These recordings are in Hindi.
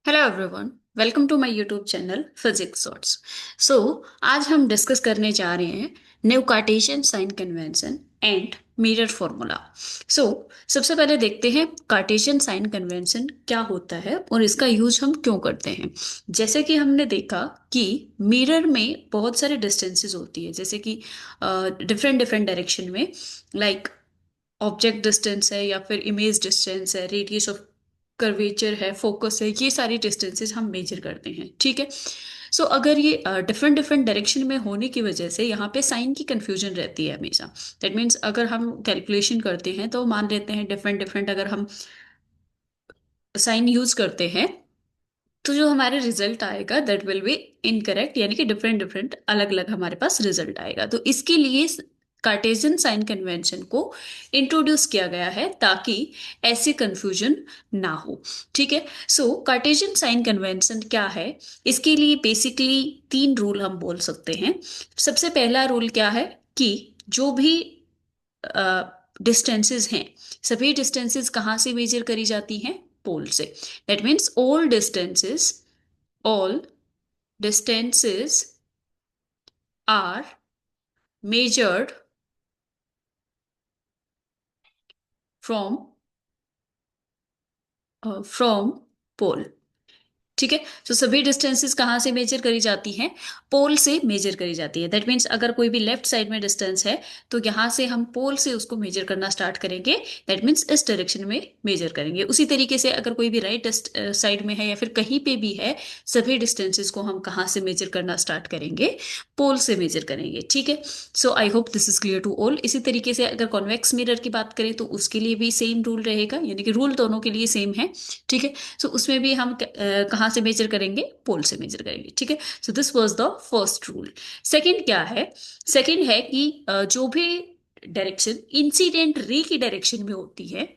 Hello everyone. Welcome to my YouTube channel physics shorts. So आज हम डिस्कस करने जा रहे हैं new Cartesian sign convention and mirror formula. So सबसे पहले देखते हैं कार्टेशियन साइन कन्वेंशन क्या होता है और इसका यूज हम क्यों करते हैं। जैसे कि हमने देखा कि मिरर में बहुत सारे डिस्टेंसेस होती है, जैसे कि डिफरेंट डिफरेंट डायरेक्शन में, लाइक ऑब्जेक्ट डिस्टेंस है या फिर इमेज डिस्टेंस है, रेडियस ऑफ कर्वेचर है, फोकस है, ये सारी डिस्टेंसेस हम मेजर करते हैं। ठीक है। सो अगर ये डिफरेंट डिफरेंट डायरेक्शन में होने की वजह से यहाँ पे साइन की कंफ्यूजन रहती है हमेशा। दैट मीन्स अगर हम कैलकुलेशन करते हैं तो मान लेते हैं डिफरेंट डिफरेंट अगर हम साइन यूज करते हैं तो जो हमारे रिजल्ट आएगा दैट विल बी इनकरेक्ट, यानी कि डिफरेंट डिफरेंट अलग अलग हमारे पास रिजल्ट आएगा। तो इसके लिए कार्टेशियन साइन कन्वेंशन को इंट्रोड्यूस किया गया है ताकि ऐसी कंफ्यूजन ना हो। ठीक है। सो कार्टेशियन साइन कन्वेंशन क्या है, इसके लिए बेसिकली तीन रूल हम बोल सकते हैं। सबसे पहला रूल क्या है कि जो भी डिस्टेंसेस हैं, सभी डिस्टेंसेस कहाँ से मेजर करी जाती हैं? पोल से। That means all distances are measured from from pole। ठीक है। तो सभी डिस्टेंसेस कहाँ से मेजर करी जाती हैं? पोल से मेजर करी जाती है। दैट मीन्स अगर कोई भी लेफ्ट साइड में डिस्टेंस है तो यहाँ से हम पोल से उसको मेजर करना स्टार्ट करेंगे। दैट मीन्स इस डायरेक्शन में मेजर करेंगे। उसी तरीके से अगर कोई भी राइट साइड में है या फिर कहीं पे भी है, सभी डिस्टेंसेस को हम कहाँ से मेजर करना स्टार्ट करेंगे? पोल से मेजर करेंगे। ठीक है। So I hope this is clear to all. इसी तरीके से अगर कॉन्वेक्स मिरर की बात करें तो उसके लिए भी सेम रूल रहेगा, यानी कि रूल दोनों के लिए सेम है। ठीक है। सो उसमें भी हम कहाँ से मेजर करेंगे? पोल से मेजर करेंगे। ठीक है। So this was the first rule. Second क्या है? सेकंड है कि जो भी डायरेक्शन इंसिडेंट रे की डायरेक्शन में होती है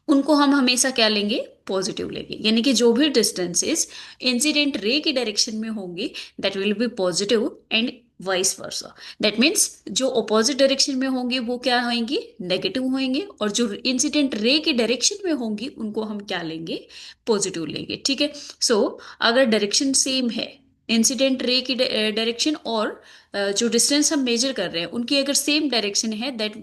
उनको हम हमेशा क्या लेंगे? पॉजिटिव लेंगे। यानी कि जो भी डिस्टेंसेस इंसिडेंट रे की डायरेक्शन में होंगे that will be positive and vice versa. That means जो अपोजिट डायरेक्शन में होंगे वो क्या होंगी? नेगेटिव होंगे, और जो इंसिडेंट रे की डायरेक्शन में होंगी उनको हम क्या लेंगे? पॉजिटिव लेंगे। ठीक है। सो अगर डायरेक्शन सेम है, इंसिडेंट रे की डायरेक्शन और जो डिस्टेंस हम मेजर कर रहे हैं उनकी अगर सेम डायरेक्शन है, that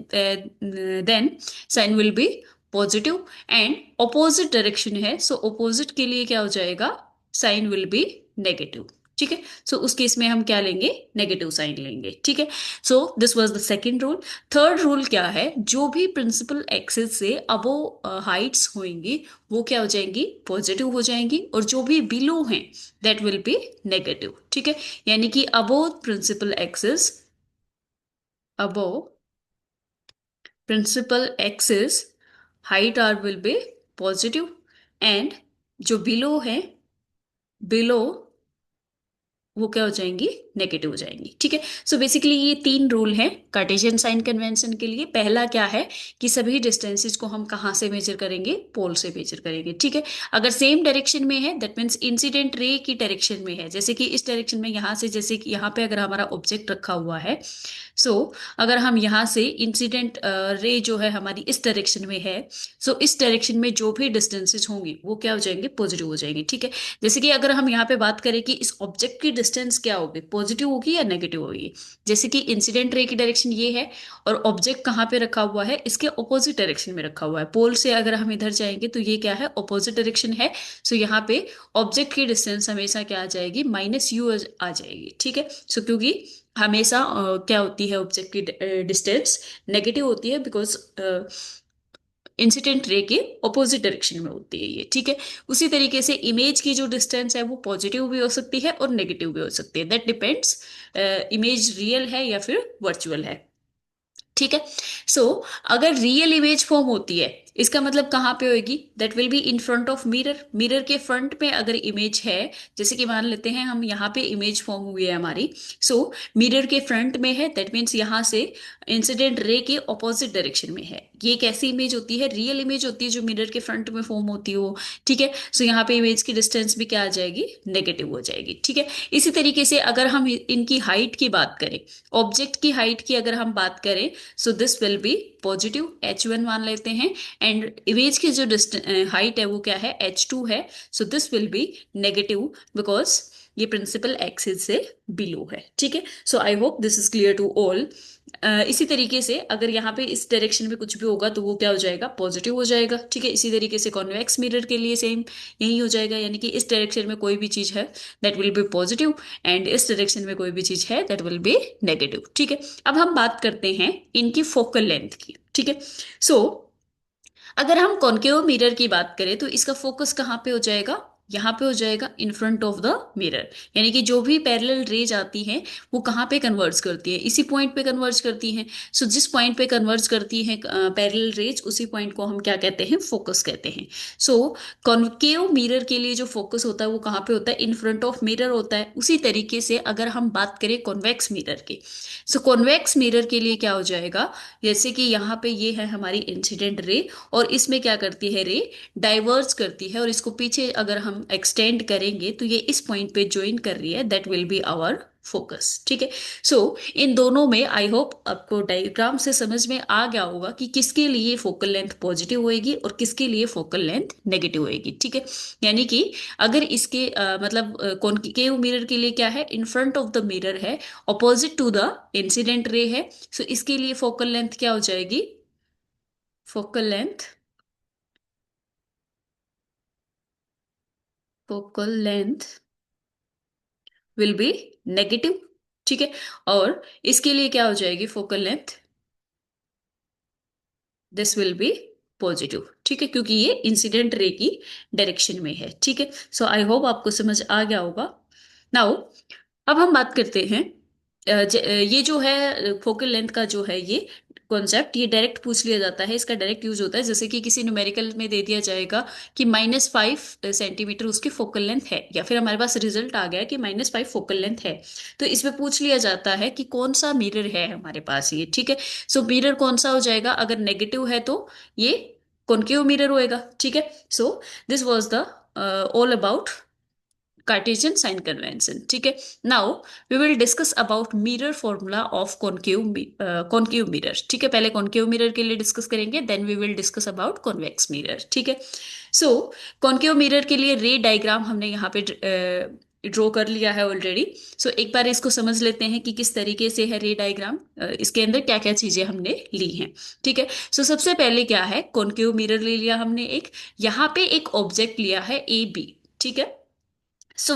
then sign will be positive. And opposite direction है, सो ऑपोजिट के लिए क्या हो जाएगा? Sign will be negative. ठीक है। सो उस केस में हम क्या लेंगे? नेगेटिव साइन लेंगे। ठीक है। So this was the second rule. Third rule क्या है? जो भी प्रिंसिपल एक्सिस से अबो हाइट्स होंगी वो क्या हो जाएंगी? पॉजिटिव हो जाएंगी, और जो भी बिलो हैं दैट विल बी नेगेटिव। ठीक है। यानी कि अबो principal axis, above principal axis height r will be positive, and जो below है, below वो क्या हो जाएंगी? नेगेटिव हो जाएंगी। ठीक है। सो बेसिकली ये तीन रूल हैं कार्टेशियन साइन कन्वेंशन के लिए। पहला क्या है कि सभी डिस्टेंसेस को हम कहाँ से मेजर करेंगे? पोल से मेजर करेंगे। ठीक है। अगर सेम डायरेक्शन में है दैट मीन्स इंसिडेंट रे की डायरेक्शन में है, जैसे कि इस डायरेक्शन में यहाँ से, जैसे कि यहाँ पे अगर हमारा ऑब्जेक्ट रखा हुआ है, सो अगर हम यहाँ से इंसिडेंट रे जो है हमारी इस डायरेक्शन में है, सो इस डायरेक्शन में जो भी डिस्टेंसेस होंगी वो क्या हो जाएंगे? पॉजिटिव हो जाएंगे। ठीक है। जैसे कि अगर हम यहाँ पे बात करें कि इस ऑब्जेक्ट की डिस्टेंस क्या होगी? पॉजिटिव होगी या नेगेटिव होगी? जैसे कि इंसिडेंट रे की डायरेक्शन ये है और ऑब्जेक्ट कहाँ पे रखा हुआ है? इसके ऑपोजिट डायरेक्शन में रखा हुआ है। पोल से अगर हम इधर जाएंगे तो ये क्या है? ऑपोजिट डायरेक्शन है। सो यहाँ पे ऑब्जेक्ट की डिस्टेंस हमेशा क्या आ जाएगी? -u आ जाएगी। ठीक है। सो क्योंकि हमेशा क्या होती है? ऑब्जेक्ट की डिस्टेंस नेगेटिव होती है, बिकॉज इंसिडेंट रे के ऑपोजिट डायरेक्शन में होती है ये। ठीक है। उसी तरीके से इमेज की जो डिस्टेंस है वो पॉजिटिव भी हो सकती है और नेगेटिव भी हो सकती है। दैट डिपेंड्स इमेज रियल है या फिर वर्चुअल है। ठीक है। सो अगर रियल इमेज फॉर्म होती है, इसका मतलब कहाँ पे होगी? That will be in front of mirror. Mirror के फ्रंट में अगर इमेज है, जैसे कि मान लेते हैं हम यहाँ पे इमेज फॉर्म हुई है हमारी, सो मिरर के फ्रंट में है, दैट मीन्स यहाँ से इंसिडेंट रे के ऑपोजिट डायरेक्शन में है। ये कैसी इमेज होती है? रियल इमेज होती है जो मिरर के फ्रंट में फॉर्म होती हो। ठीक है। सो यहाँ पे इमेज की डिस्टेंस भी क्या आ जाएगी? नेगेटिव हो जाएगी। ठीक है। इसी तरीके से अगर हम इनकी हाइट की बात करें, ऑब्जेक्ट की हाइट की अगर हम बात करें, सो this will be positive, h1 मान लेते हैं, एंड इमेज की जो हाइट है वो क्या है, h2 है। So this will be negative because ये प्रिंसिपल एक्सिस से बिलो है। ठीक है, so I hope this is clear to all. इसी तरीके से अगर यहाँ पे इस डायरेक्शन में कुछ भी होगा तो वो क्या हो जाएगा, पॉजिटिव हो जाएगा। ठीक है, इसी तरीके से कॉन्वेक्स मिरर के लिए सेम यही हो जाएगा, यानी कि इस डायरेक्शन में कोई भी चीज है that will be positive and इस डायरेक्शन में कोई भी चीज है दैट विल बी नेगेटिव। ठीक है, अब हम बात करते हैं इनकी फोकल लेंथ की। ठीक है, सो अगर हम कॉनकेव मिरर की बात करें तो इसका फोकस कहाँ पे हो जाएगा, यहाँ पे हो जाएगा इन फ्रंट ऑफ द मिरर। यानी कि जो भी पैरेलल रेज आती हैं वो कहाँ पे कन्वर्ज करती है, इसी पॉइंट पे कन्वर्ज करती हैं। सो जिस पॉइंट पे कन्वर्ज करती है पैरेलल रेज, उसी पॉइंट को हम क्या कहते हैं, फोकस कहते हैं। सो कॉनकेव मिरर के लिए जो फोकस होता है वो कहाँ पे होता है, इन फ्रंट ऑफ मिरर होता है। उसी तरीके से अगर हम बात करें कॉन्वेक्स मिरर की, सो कॉन्वेक्स मिरर के लिए क्या हो जाएगा, जैसे कि यहाँ पे ये है हमारी इंसिडेंट रे और इसमें क्या करती है, रे डाइवर्ज करती है और इसको पीछे अगर हम एक्सटेंड करेंगे तो ये इस पॉइंट पे ज्वाइन कर रही है, that will be our focus. ठीक है, सो इन दोनों में आई होप आपको डायग्राम से समझ में आ गया होगा कि किसके लिए फोकल लेंथ पॉजिटिव होएगी और किसके लिए फोकल लेंथ नेगेटिव होएगी। ठीक है, यानी कि अगर इसके मतलब कॉनकेव मिरर के लिए क्या है, in front of the mirror है, opposite to the incident ray है। सो इसके लिए फोकल लेंथ क्या हो जाएगी, focal length, focal length will be negative. ठीक है, और इसके लिए क्या हो जाएगी focal length, this will be positive. ठीक है, क्योंकि ये इंसिडेंट रे की डायरेक्शन में है। ठीक है, सो आई होप आपको समझ आ गया होगा। नाउ अब हम बात करते हैं ये जो है फोकल लेंथ का जो है ये कॉन्सेप्ट, ये डायरेक्ट पूछ लिया जाता है, इसका डायरेक्ट यूज होता है। जैसे कि किसी न्यूमेरिकल में दे दिया जाएगा कि -5 सेंटीमीटर उसकी फोकल लेंथ है, या फिर हमारे पास रिजल्ट आ गया कि -5 फोकल लेंथ है, तो इसमें पूछ लिया जाता है कि कौन सा मिरर है हमारे पास ये। ठीक है, सो मिरर कौन सा हो जाएगा, अगर नेगेटिव है तो ये कॉनकेव मिरर होएगा। ठीक है, so this was the all about Cartesian sign convention. ठीक है, now we will discuss about mirror formula of concave mirror. ठीक है, पहले कॉनकेव मिरर के लिए डिस्कस करेंगे, then we will discuss about convex mirror. ठीक है, सो कॉनकेव मिरर के लिए रे डायग्राम हमने यहाँ पे ड्रॉ कर लिया है ऑलरेडी। सो एक बार इसको समझ लेते हैं कि किस तरीके से है रे डायग्राम, इसके अंदर क्या क्या चीजें हमने ली हैं। ठीक है, सो सबसे पहले क्या है, कॉनकेव मिरर ले लिया हमने एक, यहाँ पे एक ऑब्जेक्ट लिया है ए बी। ठीक है, सो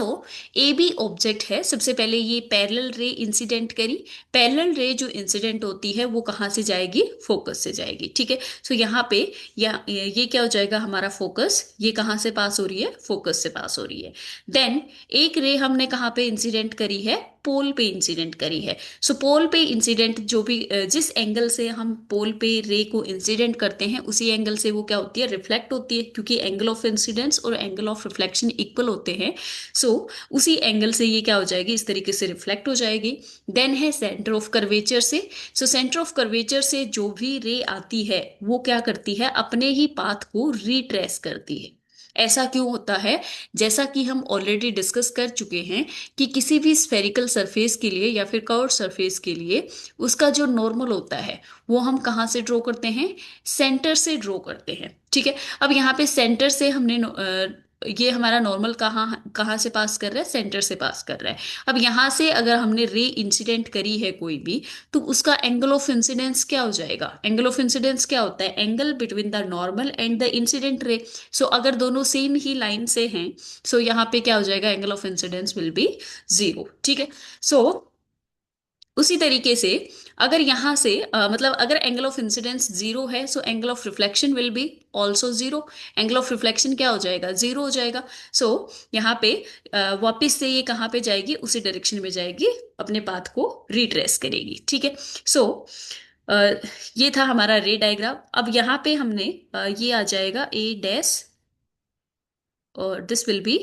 ए बी ऑब्जेक्ट है, सबसे पहले ये पैरेलल रे इंसिडेंट करी। पैरेलल रे जो इंसिडेंट होती है वो कहाँ से जाएगी, फोकस से जाएगी। ठीक है, सो यहाँ पे ये क्या हो जाएगा हमारा फोकस, ये कहाँ से पास हो रही है, फोकस से पास हो रही है। देन एक रे हमने कहाँ पे इंसिडेंट करी है, पोल पे इंसिडेंट करी है। सो पोल पे इंसिडेंट जो भी जिस एंगल से हम पोल पे रे को इंसिडेंट करते हैं उसी एंगल से वो क्या होती है, रिफ्लेक्ट होती है, क्योंकि एंगल ऑफ इंसिडेंस और एंगल ऑफ रिफ्लेक्शन इक्वल होते हैं। सो उसी एंगल से ये क्या हो जाएगी, इस तरीके से रिफ्लेक्ट हो जाएगी। देन है सेंटर ऑफ कर्वेचर से। सो सेंटर ऑफ कर्वेचर से जो भी रे आती है वो क्या करती है, अपने ही पाथ को रिट्रेस करती है। ऐसा क्यों होता है, जैसा कि हम ऑलरेडी डिस्कस कर चुके हैं कि किसी भी स्फेरिकल सरफेस के लिए या फिर कर्व सरफेस के लिए उसका जो नॉर्मल होता है वो हम कहाँ से ड्रॉ करते हैं, सेंटर से ड्रॉ करते हैं। ठीक है, अब यहाँ पे सेंटर से हमने ये हमारा नॉर्मल कहाँ कहाँ से पास कर रहा है, सेंटर से पास कर रहा है। अब यहाँ से अगर हमने रे इंसिडेंट करी है कोई भी, तो उसका एंगल ऑफ इंसिडेंस क्या हो जाएगा, एंगल ऑफ इंसिडेंस क्या होता है, angle between the normal and the incident ray. So अगर दोनों सेम ही लाइन से हैं, सो यहाँ पे क्या हो जाएगा, angle of incidence will be 0। ठीक है, सो उसी तरीके से अगर यहाँ से मतलब अगर एंगल ऑफ इंसिडेंस 0 है, so angle of reflection will be also 0। Angle of reflection क्या हो जाएगा, 0 हो जाएगा। सो यहाँ पे वापस से ये कहाँ पे जाएगी, उसी डायरेक्शन में जाएगी, अपने पाथ को रिट्रेस करेगी। ठीक है, सो ये था हमारा रे डायग्राम। अब यहाँ पे हमने ये आ जाएगा ए डैश और this will be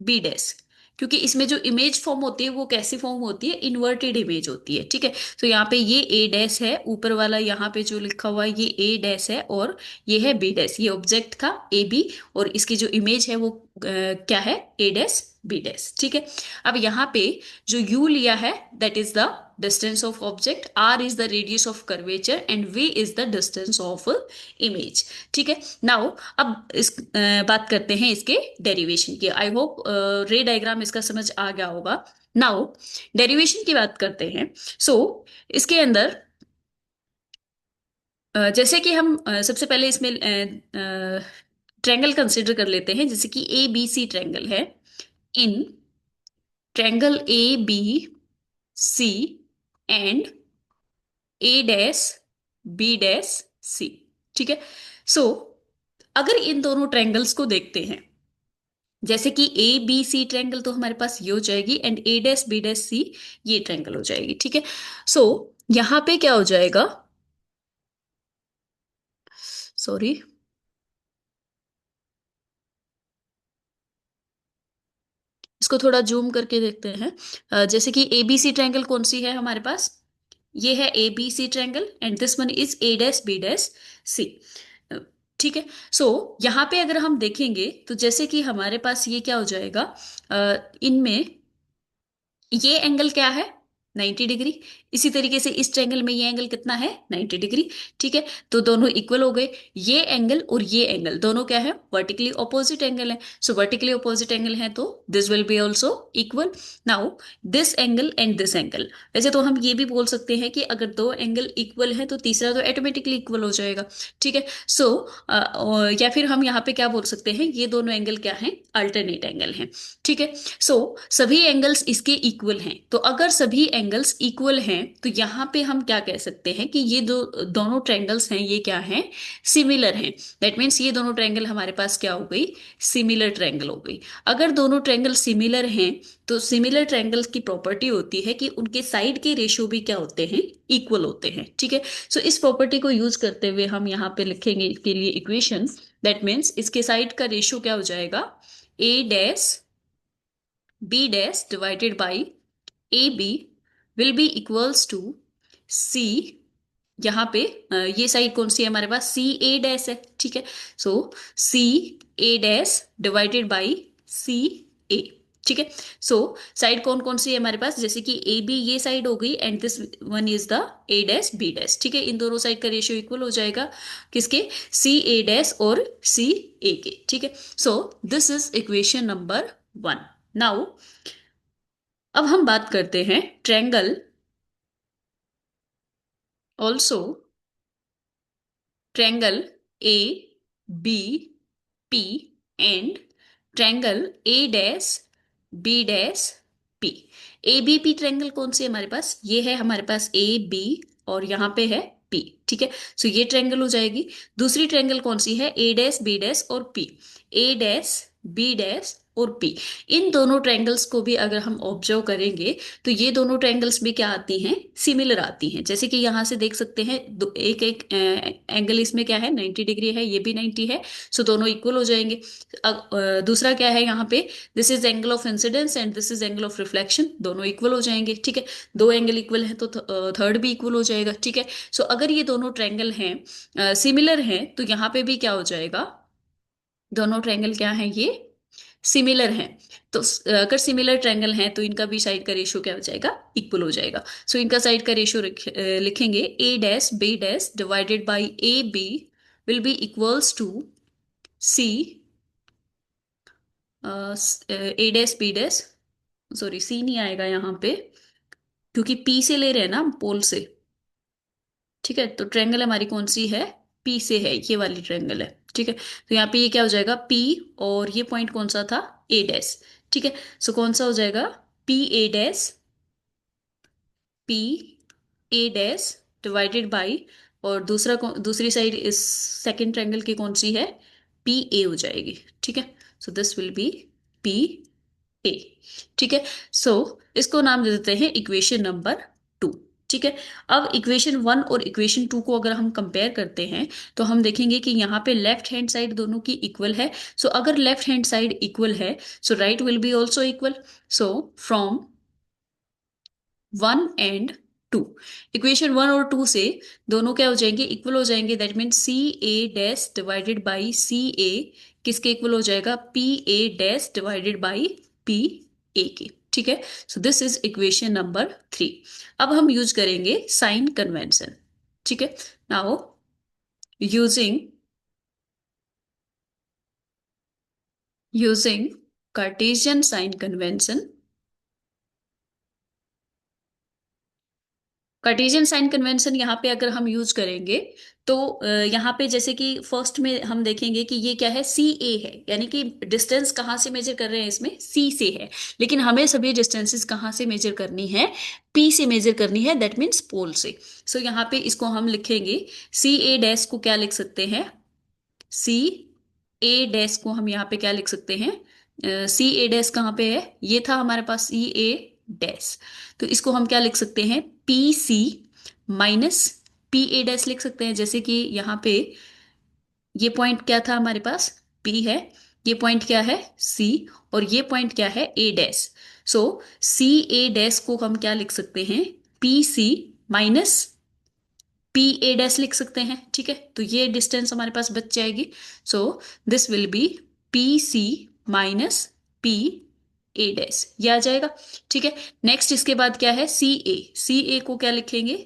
B dash, क्योंकि इसमें जो इमेज फॉर्म होती है वो कैसी फॉर्म होती है, इन्वर्टेड इमेज होती है। ठीक है, तो यहाँ पे ये ए डैश है, ऊपर वाला यहाँ पे जो लिखा हुआ है ये ए डैश है और ये है बी डैश। ये ऑब्जेक्ट था ए बी और इसकी जो इमेज है वो क्या है, ए डैश बी डैश। ठीक है, अब यहाँ पे जो यू लिया है that is the distance of object, r is the radius of curvature and v is the distance of image. ठीक है, नाउ अब इस बात करते हैं इसके डेरिवेशन की। आई होप रे डायग्राम इसका समझ आ गया होगा। नाउ डेरिवेशन की बात करते हैं। इसके अंदर जैसे कि हम सबसे पहले इसमें ट्रायंगल कंसिडर कर लेते हैं, जैसे कि ए बी सी ट्रायंगल है। In triangle A B C and A dash B dash C. ठीक है, सो अगर इन दोनों ट्रायंगल्स को देखते हैं, जैसे कि ए बी सी ट्रायंगल तो हमारे पास ये हो जाएगी and A dash B dash C ये ट्रायंगल हो जाएगी। ठीक है, सो यहां पे क्या हो जाएगा, सॉरी, इसको थोड़ा जूम करके देखते हैं। जैसे कि ए बी सी ट्रायंगल कौन सी है हमारे पास, ये है A B C triangle and this one is A dash B dash C. ठीक है, यहां पे अगर हम देखेंगे तो जैसे कि हमारे पास ये क्या हो जाएगा, इनमें ये एंगल क्या है, 90 डिग्री। इसी तरीके से इस ट्रायंगल में ये एंगल कितना है, 90 डिग्री। ठीक है, तो दोनों इक्वल हो गए। ये एंगल और ये एंगल दोनों क्या है, वर्टिकली ऑपोजिट एंगल है। सो वर्टिकली ऑपोजिट एंगल है तो this will be also equal. Now this angle and this angle, वैसे तो हम ये भी बोल सकते हैं कि अगर दो एंगल इक्वल है तो तीसरा तो ऑटोमेटिकली इक्वल हो जाएगा। ठीक है, या फिर हम यहाँ पे क्या बोल सकते हैं, ये दोनों एंगल क्या है, अल्टरनेट एंगल हैं। ठीक है, सभी एंगल्स इसके इक्वल हैं। तो अगर सभी एंगल्स इक्वल हैं तो यहाँ पे हम क्या कह सकते हैं कि ये दोनों ट्रायंगल्स हैं, ये क्या हैं, सिमिलर हैं। दैट मीन्स ये दोनों ट्रायंगल हमारे पास क्या हो गई, सिमिलर ट्रायंगल हो गई। अगर दोनों ट्रायंगल सिमिलर हैं तो सिमिलर ट्रायंगल्स की प्रॉपर्टी होती है कि उनके साइड के रेशियो भी क्या होते हैं, इक्वल होते हैं। ठीक है, इस प्रॉपर्टी को यूज करते हुए हम यहाँ पे लिखेंगे इसके लिए इक्वेशन। दैट मीन्स इसके साइड का रेशियो क्या हो जाएगा, A dash B dash divided by A B will be equals to C. यहाँ पे ये साइड कौन सी है हमारे पास, सी ए डैश है। ठीक है, so C A dash divided by C ए। ठीक है, साइड कौन कौन सी है हमारे पास, जैसे कि ए बी ये साइड हो गई and this one is the A dash B dash. ठीक है, इन दोनों साइड का रेशियो इक्वल हो जाएगा किसके, सी ए डैश और सी ए के। ठीक है, this is equation number 1। Now अब हम बात करते हैं triangle also, triangle A B P and triangle A dash B dash P. A B P triangle कौन सी है हमारे पास, ये है हमारे पास ए बी और यहाँ पे है पी। ठीक है, ये ट्रायंगल हो जाएगी। दूसरी ट्रायंगल कौन सी है, ए डैश बी डैश और P, A dash B dash और पी। इन दोनों ट्रायंगल्स को भी अगर हम ऑब्जर्व करेंगे तो ये दोनों ट्रायंगल्स भी क्या आती हैं, सिमिलर आती हैं। जैसे कि यहाँ से देख सकते हैं एक एक एंगल इसमें क्या है, 90 डिग्री है, ये भी 90 है। दोनों इक्वल हो जाएंगे। दूसरा क्या है यहाँ पे, this is angle of incidence and this is angle of reflection, दोनों इक्वल हो जाएंगे। ठीक है, दो एंगल इक्वल है तो थर्ड भी इक्वल हो जाएगा। ठीक है, अगर ये दोनों ट्रायंगल हैं, सिमिलर हैं, तो यहाँ पे भी क्या हो जाएगा, दोनों ट्रायंगल क्या हैं, ये सिमिलर हैं। तो अगर सिमिलर ट्रायंगल हैं तो इनका भी साइड का रेशियो क्या हो जाएगा, इक्वल हो जाएगा। इनका साइड का रेशियो लिखेंगे, A dash B dash divided by A B will be equals to C A dash B dash, sorry C नहीं आएगा यहाँ पे क्योंकि पी से ले रहे हैं ना हम, पोल से। ठीक है, तो ट्रायंगल हमारी कौन सी है, पी से है, ये वाली ट्रायंगल है। ठीक है, तो यहाँ पे ये क्या हो जाएगा, पी और ये पॉइंट कौन सा था, ए डैश। ठीक है, कौन सा हो जाएगा, P A dash, P A dash divided by, और दूसरी साइड इस सेकंड ट्रायंगल की कौन सी है, पी ए हो जाएगी। ठीक है, this will be P A. ठीक है, इसको नाम दे देते हैं इक्वेशन नंबर 2। ठीक है, अब इक्वेशन 1 और इक्वेशन 2 को अगर हम कंपेयर करते हैं तो हम देखेंगे कि यहाँ पे लेफ्ट हैंड साइड दोनों की इक्वल है। अगर लेफ्ट हैंड साइड इक्वल है right will be also equal. From 1 and 2, equation 1 और 2 से दोनों क्या हो जाएंगे, इक्वल हो जाएंगे। That mean C A dash divided by C A किसके इक्वल हो जाएगा, P A dash divided by P A की। ठीक है, so this is equation number 3। अब हम यूज करेंगे साइन कन्वेंशन। ठीक है, now using using Cartesian sign convention, Cartesian sign convention यहाँ पे अगर हम यूज करेंगे तो यहाँ पे जैसे कि फर्स्ट में हम देखेंगे कि ये क्या है, सी ए है, यानी कि डिस्टेंस कहाँ से मेजर कर रहे हैं, इसमें सी से है। लेकिन हमें सभी डिस्टेंसेस कहाँ से मेजर करनी है, पी से मेजर करनी है, दैट मीन्स पोल से। सो यहाँ पे इसको हम लिखेंगे, सी ए डैश को क्या लिख सकते हैं, सी ए डैश को हम यहाँ पे क्या लिख सकते हैं, सी ए डैश कहाँ पे है, ये था हमारे पास सी ए डैश। तो इसको हम क्या लिख सकते हैं, P C minus P A dash लिख सकते हैं। जैसे कि यहाँ पे ये पॉइंट क्या था हमारे पास, पी है, ये पॉइंट क्या है, सी, और ये पॉइंट क्या है, A dash. So C A dash को हम क्या लिख सकते हैं, P C minus P A dash लिख सकते हैं। ठीक है, तो ये डिस्टेंस हमारे पास बच जाएगी। So this will be P C minus P A dash, ये आ जाएगा। ठीक है, नेक्स्ट इसके बाद क्या है, सी ए को क्या लिखेंगे,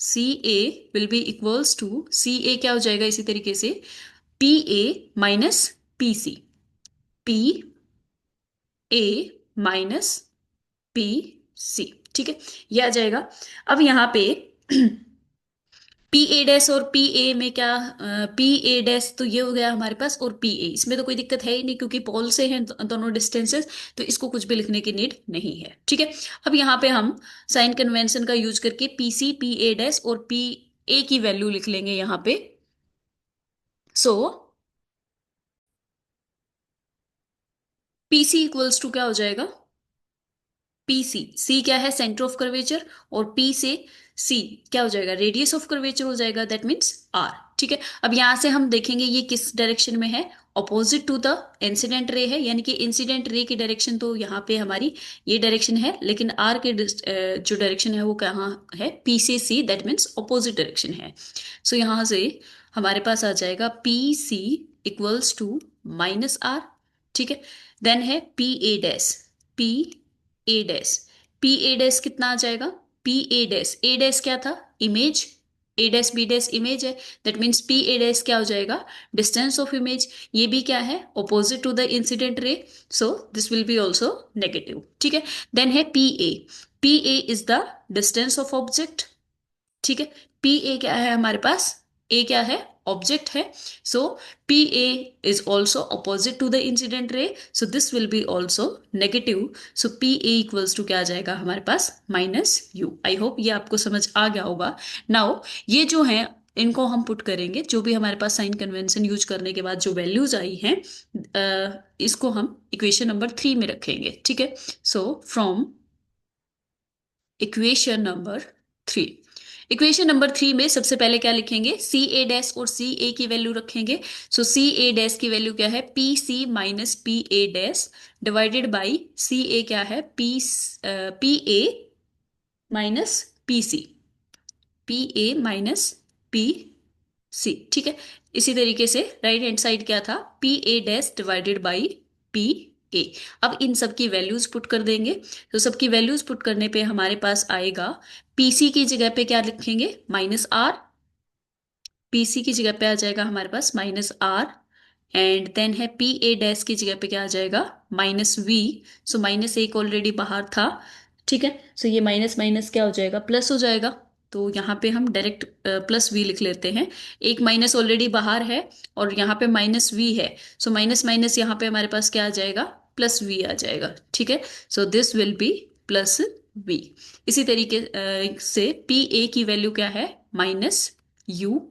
C A will be equals to, C A क्या हो जाएगा इसी तरीके से, P A minus P C, P A minus P C. ठीक है, ये आ जाएगा। अब यहाँ पे पी ए डैश और पी ए में क्या, पी ए डैश तो ये हो गया हमारे पास, और पी ए, इसमें तो कोई दिक्कत है ही नहीं क्योंकि पोल से हैं दोनों डिस्टेंसेस, तो इसको कुछ भी लिखने की नीड नहीं है। ठीक है, अब यहाँ पे हम साइन कन्वेंशन का यूज करके P C P A dash और पी ए की वैल्यू लिख लेंगे यहाँ पे। So P C equals to क्या हो जाएगा, पी सी, सी क्या है, सेंटर ऑफ कर्वेचर, और पी से सी क्या हो जाएगा, रेडियस ऑफ कर्वेचर हो जाएगा, दैट मीन्स आर। ठीक है, अब यहां से हम देखेंगे ये किस डायरेक्शन में है, opposite to the incident ray है, यानी कि इंसिडेंट रे की डायरेक्शन तो यहाँ पे हमारी ये डायरेक्शन है, लेकिन आर के जो डायरेक्शन है वो कहाँ है, पी से C, that means opposite direction है। सो यहाँ से हमारे पास आ जाएगा P C equals to minus r. ठीक है, देन है P A dash, P A dash, P A dash कितना आ जाएगा, पी ए डैश क्या था, image, A dash B dash image है, that means P A dash क्या हो जाएगा, डिस्टेंस ऑफ इमेज। ये भी क्या है, opposite to the incident ray, so this will be also negative. ठीक है, देन है P A is the distance of object. ठीक है, पी ए क्या है हमारे पास, ए क्या है, ऑब्जेक्ट है। So P A is also opposite to the incident ray, so this will be also negative. So P A equals to क्या आ जाएगा हमारे पास, माइनस यू। आई होप ये आपको समझ आ गया होगा। नाउ ये जो है इनको हम पुट करेंगे, जो भी हमारे पास साइन कन्वेंशन यूज करने के बाद जो वैल्यूज आई हैं, इसको हम इक्वेशन नंबर 3 में रखेंगे। ठीक है, so from equation number 3, equation number 3 में सबसे पहले क्या लिखेंगे, सी ए डैश और सी ए की वैल्यू रखेंगे। सो सी ए डैश की वैल्यू क्या है, P C minus P A dash divided by C A क्या है, P A minus P C, P A minus P C. ठीक है, इसी तरीके से राइट हैंड साइड क्या था, P A dash divided by P ए। अब इन सब की वैल्यूज पुट कर देंगे, तो सबकी वैल्यूज पुट करने पे हमारे पास आएगा, पीसी की जगह पे क्या लिखेंगे, माइनस आर, पीसी की जगह पे आ जाएगा हमारे पास माइनस आर, एंड देन है पी ए डैश की जगह पे क्या आ जाएगा, माइनस वी। सो माइनस एक ऑलरेडी बाहर था। ठीक है, सो ये माइनस माइनस क्या हो जाएगा, प्लस हो जाएगा। तो यहाँ पे हम डायरेक्ट प्लस वी लिख लेते हैं, एक माइनस ऑलरेडी बाहर है और यहाँ पे माइनस वी है, सो माइनस माइनस यहाँ पे हमारे पास क्या आ जाएगा, प्लस वी आ जाएगा। ठीक है, so this will be plus v. इसी तरीके से पी ए की वैल्यू क्या है, minus u,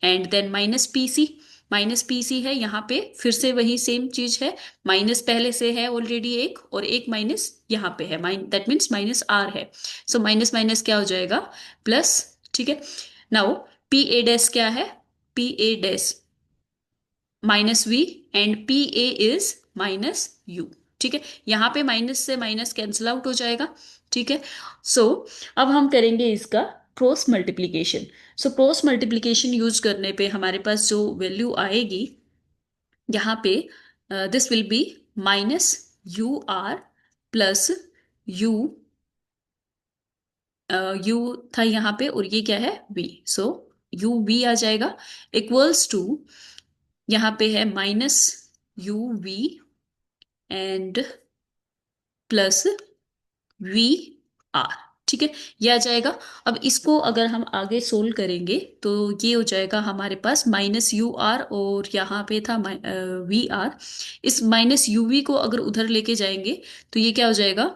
and then minus P C, minus P C है यहाँ पे, फिर से वही सेम चीज है, माइनस पहले से है ऑलरेडी एक, और एक माइनस यहाँ पे है, दैट मीन्स माइनस आर है। सो माइनस माइनस क्या हो जाएगा, प्लस। ठीक है, नाउ पी ए डैश क्या है, P A dash minus v, and P A is minus u. ठीक है, यहाँ पे माइनस से माइनस कैंसिल आउट हो जाएगा। ठीक है, सो अब हम करेंगे इसका cross multiplication. So cross multiplication use करने पे हमारे पास जो वैल्यू आएगी यहाँ पे, this will be minus u r plus u, u था यहाँ पे और ये क्या है वी, सो यू वी आ जाएगा, इक्वल्स टू यहाँ पे है minus u v and plus v r. ठीक है, ये आ जाएगा। अब इसको अगर हम आगे सोल्व करेंगे तो ये हो जाएगा हमारे पास माइनस यू आर और यहाँ पे था वी आर। इस माइनस यू वी को अगर उधर लेके जाएंगे तो ये क्या हो जाएगा,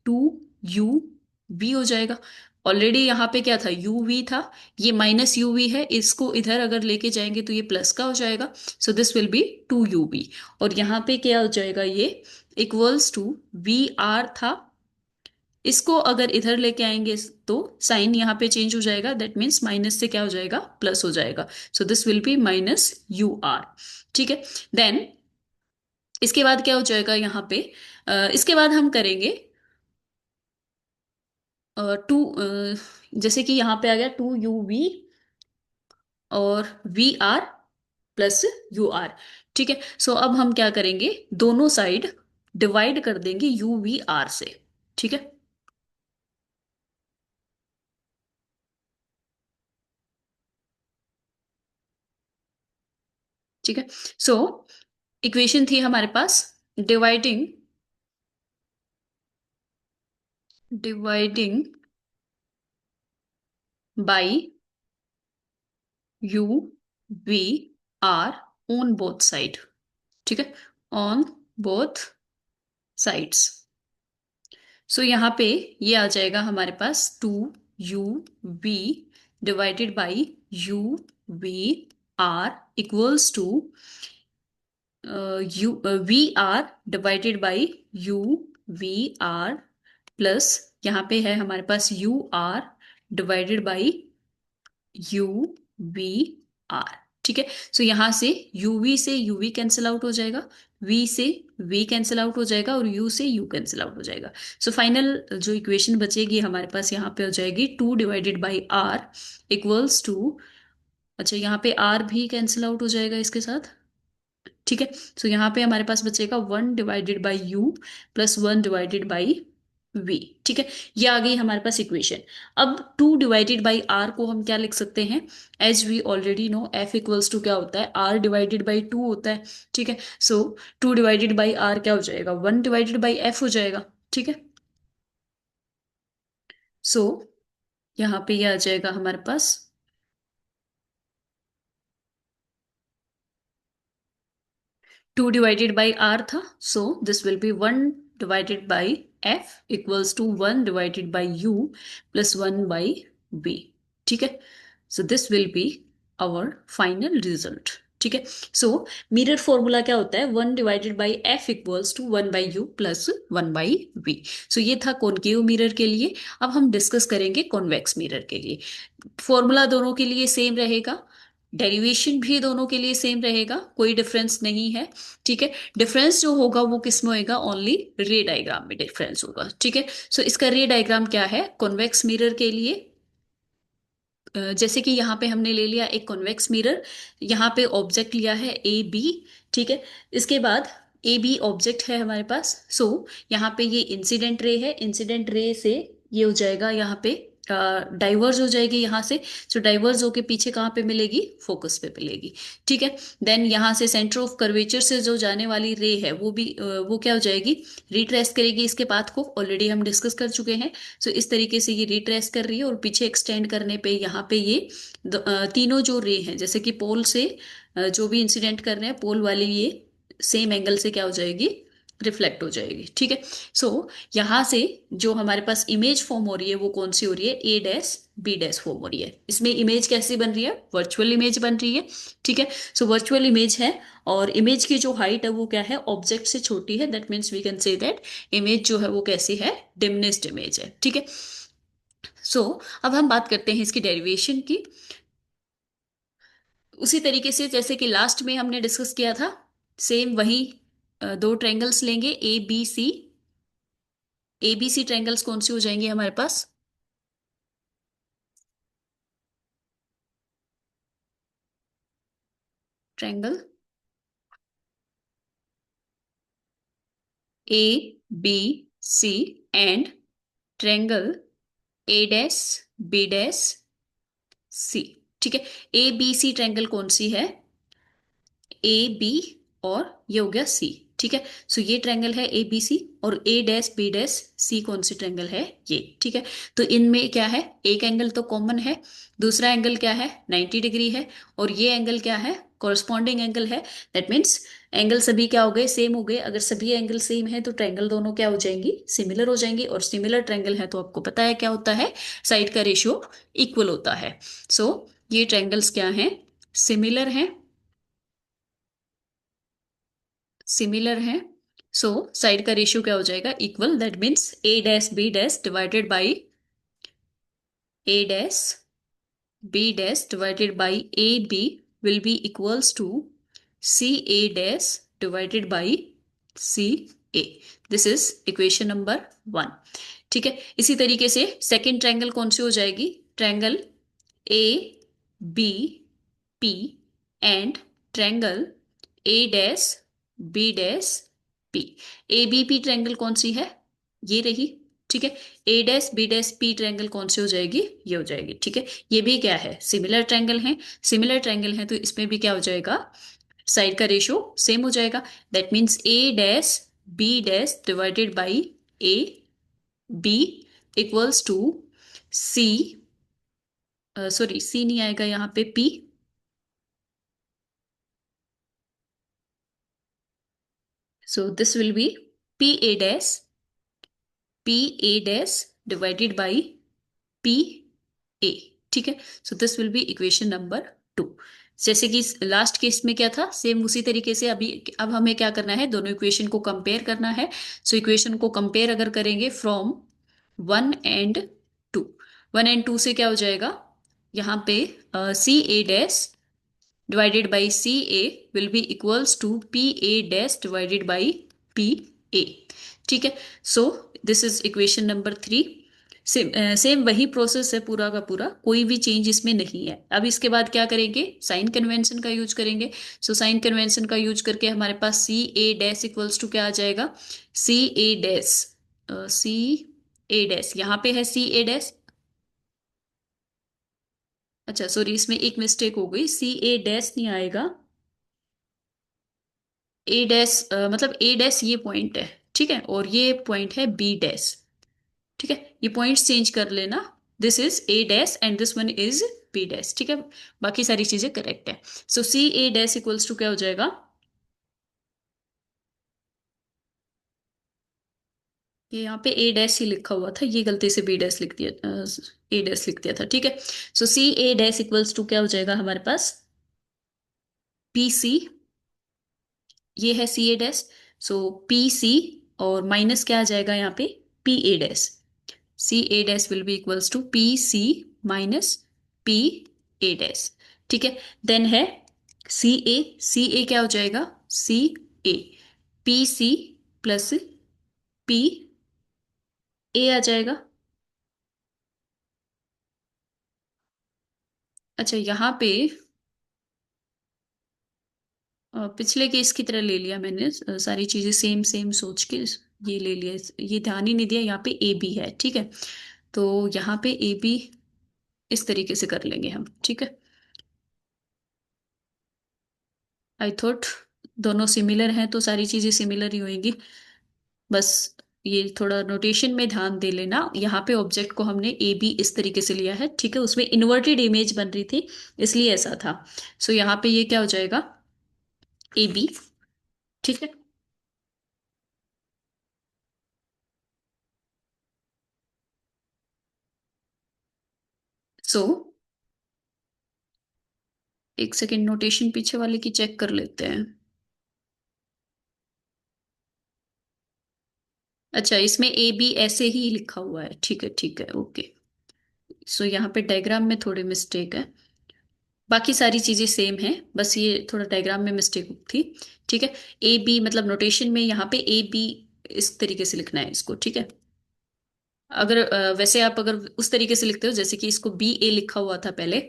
टू यू वी हो जाएगा। ऑलरेडी यहाँ पे क्या था, यू वी था, ये माइनस यू वी है, इसको इधर अगर लेके जाएंगे तो ये प्लस का हो जाएगा, so this will be two u v. और यहाँ पे क्या हो जाएगा, ये इक्वल्स टू वी आर था, इसको अगर इधर लेके आएंगे तो साइन यहाँ पे चेंज हो जाएगा, दैट मीन्स माइनस से क्या हो जाएगा, प्लस हो जाएगा, so this will be minus u r. ठीक है, देन इसके बाद क्या हो जाएगा यहाँ पे, इसके बाद हम करेंगे टू, जैसे कि यहाँ पे आ गया टू यू वी और v r plus u r. ठीक है, सो अब हम क्या करेंगे, दोनों साइड डिवाइड कर देंगे यू वी आर से। ठीक है, ठीक है, सो इक्वेशन थी हमारे पास, dividing dividing by u v r on both side. ठीक है, ऑन बोथ साइड्स। सो यहाँ पे ये आ जाएगा हमारे पास two u v divided by u v r equals to u v r divided by u v r plus यहाँ पे है हमारे पास u r divided by u v r. ठीक है, सो यहां से यूवी से यूवी कैंसिल आउट हो जाएगा, वी से वी कैंसिल आउट हो जाएगा और यू से यू कैंसिल आउट हो जाएगा। सो फाइनल जो इक्वेशन बचेगी हमारे पास यहाँ पे हो जाएगी two divided by r equals to, अच्छा यहाँ पे आर भी कैंसिल आउट हो जाएगा इसके साथ। ठीक है, सो यहाँ पे हमारे पास बचेगा one divided by u plus one divided by v. ठीक है, ये आ गई हमारे पास इक्वेशन। अब टू डिवाइडेड बाई आर को हम क्या लिख सकते हैं, as we already know f equals to क्या होता है, आर डिवाइडेड बाई टू होता है। ठीक है, सो टू डिवाइडेड बाई आर क्या हो जाएगा, वन डिवाइडेड बाई एफ हो जाएगा। ठीक है, सो यहाँ पे ये आ जाएगा हमारे पास टू डिवाइडेड बाई आर था, so this will be one divided by f equals to one divided by u plus one by b. ठीक है, so this will be our final result. ठीक है, सो मिरर फॉर्मूला क्या होता है, one divided by f equals to one by u plus one by v. So ये था कॉनकेव मिरर के लिए। अब हम डिस्कस करेंगे कॉन्वेक्स मिरर के लिए। फॉर्मूला दोनों के लिए सेम रहेगा, डेरिवेशन भी दोनों के लिए सेम रहेगा, कोई डिफरेंस नहीं है। ठीक है, डिफरेंस जो होगा वो किस में होगा, ओनली रे डायग्राम में डिफरेंस होगा। ठीक है, सो इसका रे डायग्राम क्या है कॉन्वेक्स मिरर के लिए, जैसे कि यहाँ पे हमने ले लिया एक कॉन्वेक्स मिरर, यहाँ पे ऑब्जेक्ट लिया है ए बी। ठीक है, इसके बाद ए बी ऑब्जेक्ट है हमारे पास, सो यहाँ पे ये इंसिडेंट रे है, इंसिडेंट रे से ये हो जाएगा यहाँ पे डाइवर्ज हो जाएगी यहाँ से, सो डाइवर्ज होके पीछे कहाँ पे मिलेगी, फोकस पे मिलेगी। ठीक है, देन यहाँ से सेंटर ऑफ कर्वेचर से जो जाने वाली रे है वो भी वो क्या हो जाएगी, रिट्रेस करेगी इसके पाथ को, ऑलरेडी हम डिस्कस कर चुके हैं। सो इस तरीके से ये रिट्रेस कर रही है और पीछे एक्सटेंड करने पे यहाँ पे ये तीनों जो रे हैं, जैसे कि पोल से जो भी इंसिडेंट कर रहे हैं पोल वाली, ये सेम एंगल से क्या हो जाएगी, रिफ्लेक्ट हो जाएगी। ठीक है, सो यहाँ से जो हमारे पास इमेज फॉर्म हो रही है वो कौन सी हो रही है, A dash B dash form हो रही है। इसमें इमेज कैसी बन रही है, वर्चुअल इमेज बन रही है। ठीक है, सो वर्चुअल इमेज है और इमेज की जो हाइट है वो क्या है, ऑब्जेक्ट से छोटी है, that means we can say that image जो है वो कैसी है, डिमिनिश्ड इमेज है। ठीक है, सो अब हम बात करते हैं इसकी डेरिवेशन की, उसी तरीके से जैसे कि लास्ट में हमने डिस्कस किया था, सेम वही दो ट्रायंगल्स लेंगे A B C, A B C triangles कौन से हो जाएंगे हमारे पास, triangle A B C and triangle A dash B dash C. ठीक है, ए बी सी ट्रायंगल कौन सी है? ए बी और ये हो गया सी। ठीक है, सो ये ट्रायंगल है ए बी सी, और ए डैश बी डैश सी कौन सी ट्रायंगल है? ये। ठीक है, तो इनमें क्या है, एक एंगल तो कॉमन है, दूसरा एंगल क्या है, 90 डिग्री है, और ये एंगल क्या है, कॉरस्पॉन्डिंग एंगल है। दैट मीन्स एंगल सभी क्या हो गए, सेम हो गए। अगर सभी एंगल सेम है तो ट्रायंगल दोनों क्या हो जाएंगी, सिमिलर हो जाएंगी, और सिमिलर ट्रायंगल है तो आपको पता है क्या होता है, साइड का रेशियो इक्वल होता है। सो ये ट्रायंगल्स क्या हैं, सिमिलर हैं, सिमिलर है। सो साइड का रेशियो क्या हो जाएगा, equal. That means A dash B dash divided by A dash B dash divided by A B will be equals to C A dash divided by C A. This is equation number 1। ठीक है, इसी तरीके से सेकेंड ट्रायंगल कौन सी हो जाएगी, triangle A B P and triangle A dash B dash P. A B P triangle कौन सी है, ये रही। ठीक है, A dash B dash P triangle कौन सी हो जाएगी, ये हो जाएगी। ठीक है, ये भी क्या है, सिमिलर ट्रायंगल है। सिमिलर ट्रायंगल है तो इसमें भी क्या हो जाएगा, साइड का रेशियो सेम हो जाएगा। That means A dash B dash divided by A B equals to C, sorry C नहीं आएगा यहाँ पे, P. So this will be PA dash PA dash divided by PA। ठीक है, so this will B equation number 2। जैसे कि लास्ट केस में क्या था, सेम उसी तरीके से अभी अब हमें क्या करना है, दोनों इक्वेशन को कंपेयर करना है। सो इक्वेशन को कंपेयर अगर करेंगे फ्रॉम 1 and 2, 1 and 2 से क्या हो जाएगा, यहाँ पे सी A dash divided by CA will be equals to PA dash divided by PA। ठीक है, so this is equation number 3। Same वही प्रोसेस है पूरा का पूरा, कोई भी चेंज इसमें नहीं है। अब इसके बाद क्या करेंगे, साइन कन्वेंशन का यूज करेंगे। सो साइन कन्वेंशन का यूज करके हमारे पास सी ए डैश इक्वल्स टू क्या आ जाएगा, C A dash, C A dash यहाँ पे है सी ए डैश, अच्छा सॉरी इसमें एक मिस्टेक हो गई, सी ए डैश नहीं आएगा, ए डैश मतलब ए डैश ये पॉइंट है। ठीक है, और ये पॉइंट है बी डैश। ठीक है, ये पॉइंट्स चेंज कर लेना, this is A dash and this one is B dash. ठीक है, बाकी सारी चीजें करेक्ट है। So C A dash equals to क्या हो जाएगा, ये यहाँ पे ए डैश ही लिखा हुआ था, ये गलती से बी डैश लिख दिया, ए डैश लिख दिया था। ठीक है, so C A dash equals to क्या हो जाएगा हमारे पास, पी सी, ये है C A dash. So P सी और माइनस क्या आ जाएगा यहाँ पे, P A dash. C A dash will be equals to P C minus P A dash. ठीक है, देन है सी ए, सी ए क्या हो जाएगा, C A P C plus P A आ जाएगा। अच्छा यहाँ पे पिछले केस की तरह ले लिया मैंने, सारी चीजें सेम सेम सोच के ये ले लिया, ये ध्यान ही नहीं दिया, यहाँ पे ए बी है। ठीक है, तो यहाँ पे ए बी इस तरीके से कर लेंगे हम। ठीक है, आई थॉट दोनों सिमिलर हैं तो सारी चीजें सिमिलर ही होंगी, बस ये थोड़ा नोटेशन में ध्यान दे लेना। यहाँ पे ऑब्जेक्ट को हमने ए बी इस तरीके से लिया है। ठीक है, उसमें इन्वर्टेड इमेज बन रही थी इसलिए ऐसा था। सो यहाँ पे ये क्या हो जाएगा, ए बी। ठीक है, सो एक सेकेंड नोटेशन पीछे वाले की चेक कर लेते हैं। अच्छा इसमें ए बी ऐसे ही लिखा हुआ है, ठीक है ठीक है, ओके। सो यहाँ पे डायग्राम में थोड़ी मिस्टेक है, बाकी सारी चीजें सेम है, बस ये थोड़ा डायग्राम में मिस्टेक थी। ठीक है, ए बी मतलब नोटेशन में यहाँ पे ए बी इस तरीके से लिखना है इसको। ठीक है, अगर वैसे आप अगर उस तरीके से लिखते हो जैसे कि इसको बी ए लिखा हुआ था पहले,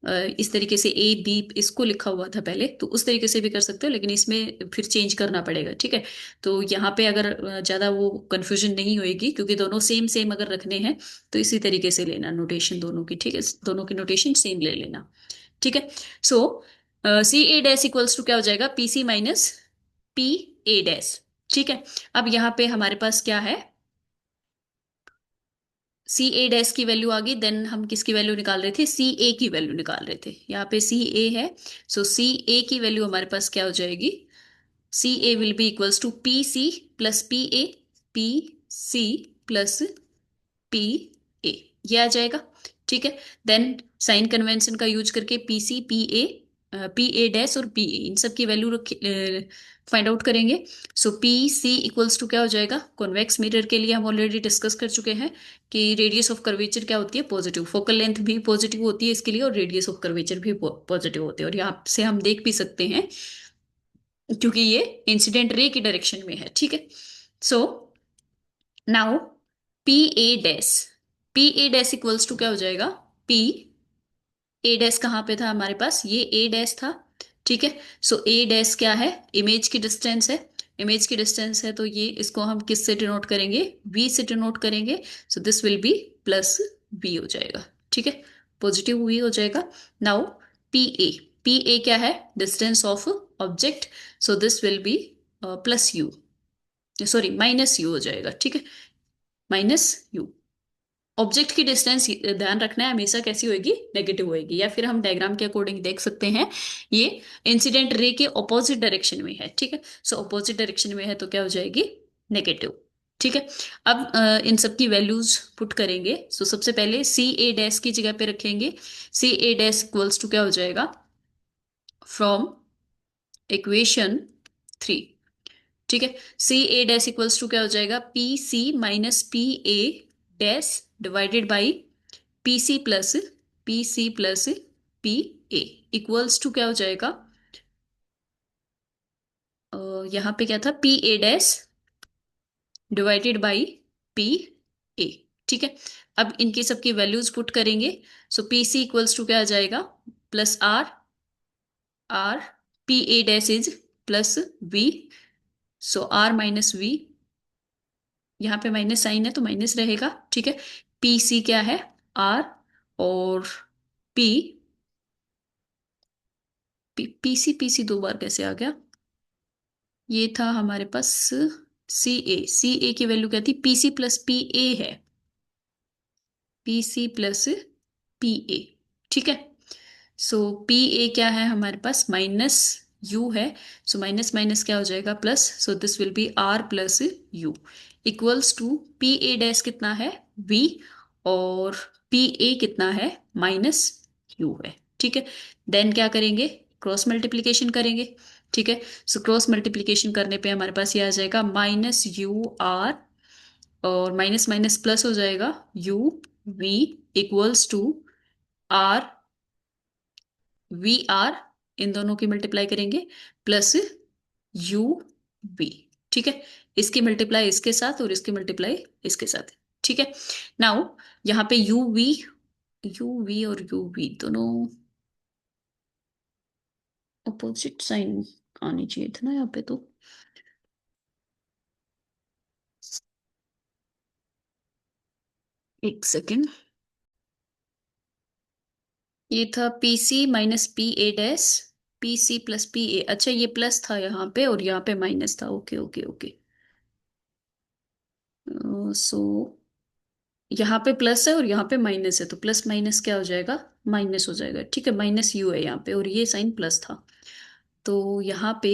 इस तरीके से ए बी इसको लिखा हुआ था पहले, तो उस तरीके से भी कर सकते हो, लेकिन इसमें फिर चेंज करना पड़ेगा, ठीक है। तो यहाँ पे अगर ज्यादा वो कंफ्यूजन नहीं होएगी, क्योंकि दोनों सेम सेम अगर रखने हैं तो इसी तरीके से लेना नोटेशन दोनों की, ठीक है, दोनों की नोटेशन सेम ले लेना, ठीक है। So C A dash equals to क्या हो जाएगा, P C minus P A dash, ठीक है। अब यहाँ पे हमारे पास क्या है, सी ए डैश की वैल्यू आ गई, देन हम किसकी वैल्यू निकाल रहे थे, सी ए की वैल्यू निकाल रहे थे, यहाँ पे सी ए है। सो सी ए की वैल्यू हमारे पास क्या हो जाएगी, C A will be equals to P C plus P A, P C plus P A, ये आ जाएगा, ठीक है। देन साइन कन्वेंशन का यूज करके P C P A dash और पी ए इन सब की वैल्यू फाइंड आउट करेंगे। So P C equals to क्या हो जाएगा, कॉन्वेक्स मिरर के लिए हम ऑलरेडी डिस्कस कर चुके हैं कि रेडियस ऑफ कर्वेचर क्या होती है, पॉजिटिव, फोकल लेंथ भी पॉजिटिव होती है इसके लिए, और रेडियस ऑफ कर्वेचर भी पॉजिटिव होती है, और यहाँ से हम देख भी सकते हैं क्योंकि ये इंसिडेंट रे की डायरेक्शन में है, ठीक है। So now P A dash, P A dash equals to क्या हो जाएगा, पी ए डैश कहाँ पे था हमारे पास, ये ए डैश था, ठीक है। सो ए डैश क्या है, इमेज की डिस्टेंस है, इमेज की डिस्टेंस है तो ये इसको हम किस से डिनोट करेंगे, वी से डिनोट करेंगे। So this will be plus v हो जाएगा, ठीक है, पॉजिटिव वी हो जाएगा। Now P A, P A क्या है, distance of object, so this will be plus u, sorry minus u हो जाएगा, ठीक है, माइनस यू। ऑब्जेक्ट की डिस्टेंस ध्यान रखना है हमेशा कैसी होगी, नेगेटिव होगी, या फिर हम डायग्राम के अकॉर्डिंग देख सकते हैं ये इंसिडेंट रे के ऑपोजिट डायरेक्शन में है, ठीक है। सो ऑपोजिट डायरेक्शन में है तो क्या हो जाएगी, नेगेटिव, ठीक है। अब इन सब की वैल्यूज पुट करेंगे। सो सबसे पहले सी ए डैश की जगह पे रखेंगे, C A dash equals to क्या हो जाएगा, फ्रॉम इक्वेशन 3, ठीक है। C A dash equals to क्या हो जाएगा, P C minus P A dash divided by P C plus P A equals to क्या हो जाएगा, यहाँ पे क्या था, P A dash divided by P A, ठीक है। अब इनकी सबकी वैल्यूज पुट करेंगे। So P C equals to क्या आ जाएगा, plus r, r P A dash is plus v, so r minus v, यहाँ पे माइनस साइन है तो माइनस रहेगा, ठीक है। पी सी क्या है, आर, और पी पी सी दो बार कैसे आ गया, ये था हमारे पास सी ए की वैल्यू क्या थी, P C plus P A है, P C plus P A, ठीक है। सो पी ए क्या है हमारे पास, माइनस यू है, सो माइनस माइनस क्या हो जाएगा, plus, so this will be r plus u equals to P A dash कितना है, वी, और पी ए कितना है, माइनस यू है, ठीक है। देन क्या करेंगे, क्रॉस मल्टीप्लीकेशन करेंगे, ठीक है। सो क्रॉस मल्टीप्लीकेशन करने पे हमारे पास ये आ जाएगा माइनस यू आर, और माइनस माइनस प्लस हो जाएगा u v equals to r v r, इन दोनों की मल्टीप्लाई करेंगे, प्लस यू वी, ठीक है। इसकी मल्टीप्लाई इसके साथ और इसकी मल्टीप्लाई इसके साथ, ठीक है। नाउ यहाँ पे यू वी और यू वी दोनों अपोजिट साइन आनी चाहिए था ना यहाँ पे, तो एक सेकेंड, ये था P C minus P A dash, P C plus P A, अच्छा ये प्लस था यहाँ पे और यहाँ पे माइनस था, ओके ओके ओके। सो यहाँ पे प्लस है और यहाँ पे माइनस है, तो प्लस माइनस क्या हो जाएगा, माइनस हो जाएगा, ठीक है। माइनस यू है यहाँ पे और ये साइन प्लस था, तो यहाँ पे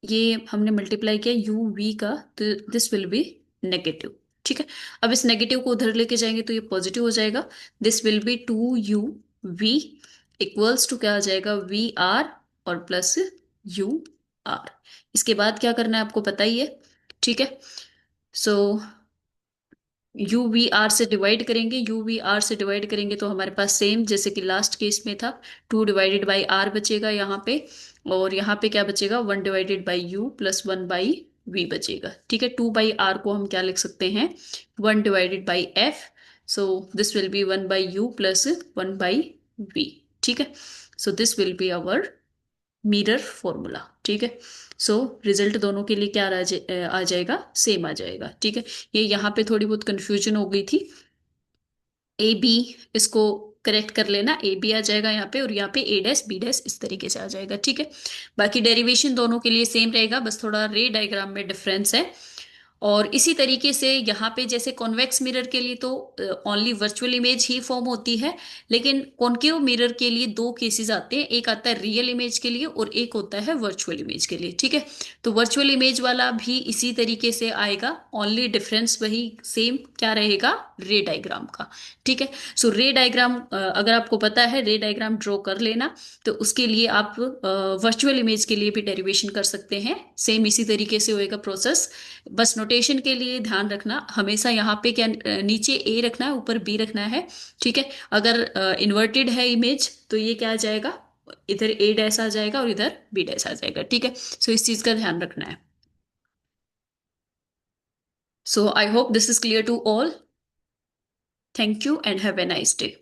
ये हमने मल्टीप्लाई किया यू वी का, तो दिस विल बी नेगेटिव, ठीक है। अब इस नेगेटिव को उधर लेके जाएंगे तो ये पॉजिटिव हो जाएगा, this will be two u v equals to क्या आ जाएगा, वी आर और प्लस यू आर। इसके बाद क्या करना है आपको पता ही है, ठीक है। सो यू वी आर से डिवाइड करेंगे, यू वी आर से डिवाइड करेंगे तो हमारे पास सेम जैसे कि लास्ट केस में था, टू डिवाइडेड बाई आर बचेगा यहाँ पे, और यहाँ पे क्या बचेगा, one divided by u plus one by v बचेगा, ठीक है। टू बाई आर को हम क्या लिख सकते हैं, one divided by f, so this will be one by u plus one by v, ठीक है। So this will be our mirror formula. ठीक है। सो रिजल्ट दोनों के लिए क्या आ जाएगा, सेम आ जाएगा। ठीक है। ये यहाँ पे थोड़ी बहुत कंफ्यूजन हो गई थी। ए बी, इसको करेक्ट कर लेना, ए बी आ जाएगा यहाँ पे, और यहाँ पे ए डैश बी डैश इस तरीके से आ जाएगा। ठीक है। बाकी डेरिवेशन दोनों के लिए सेम रहेगा, बस थोड़ा रे डायग्राम में डिफरेंस है। और इसी तरीके से यहाँ पे जैसे कॉन्वेक्स मिरर के लिए तो ओनली वर्चुअल इमेज ही फॉर्म होती है, लेकिन कॉनकेव मिरर के लिए दो केसेस आते हैं, एक आता है रियल इमेज के लिए और एक होता है वर्चुअल इमेज के लिए। ठीक है। तो वर्चुअल इमेज वाला भी इसी तरीके से आएगा, ओनली डिफरेंस वही सेम क्या रहेगा, रे डायग्राम का। ठीक है। सो रे डायग्राम अगर आपको पता है, रे डायग्राम ड्रॉ कर लेना, तो उसके लिए आप वर्चुअल इमेज के लिए भी डेरिवेशन कर सकते हैं, सेम इसी तरीके से होएगा प्रोसेस। बस नोटेशन के लिए ध्यान रखना, हमेशा यहाँ पे क्या नीचे ए रखना है, ऊपर बी रखना है। ठीक है। अगर इन्वर्टेड है इमेज तो ये क्या आ जाएगा, इधर ए डैश आ जाएगा और इधर बी डैश आ जाएगा। ठीक है। सो इस चीज का ध्यान रखना है। So I hope this is clear to all. Thank you and have a nice day.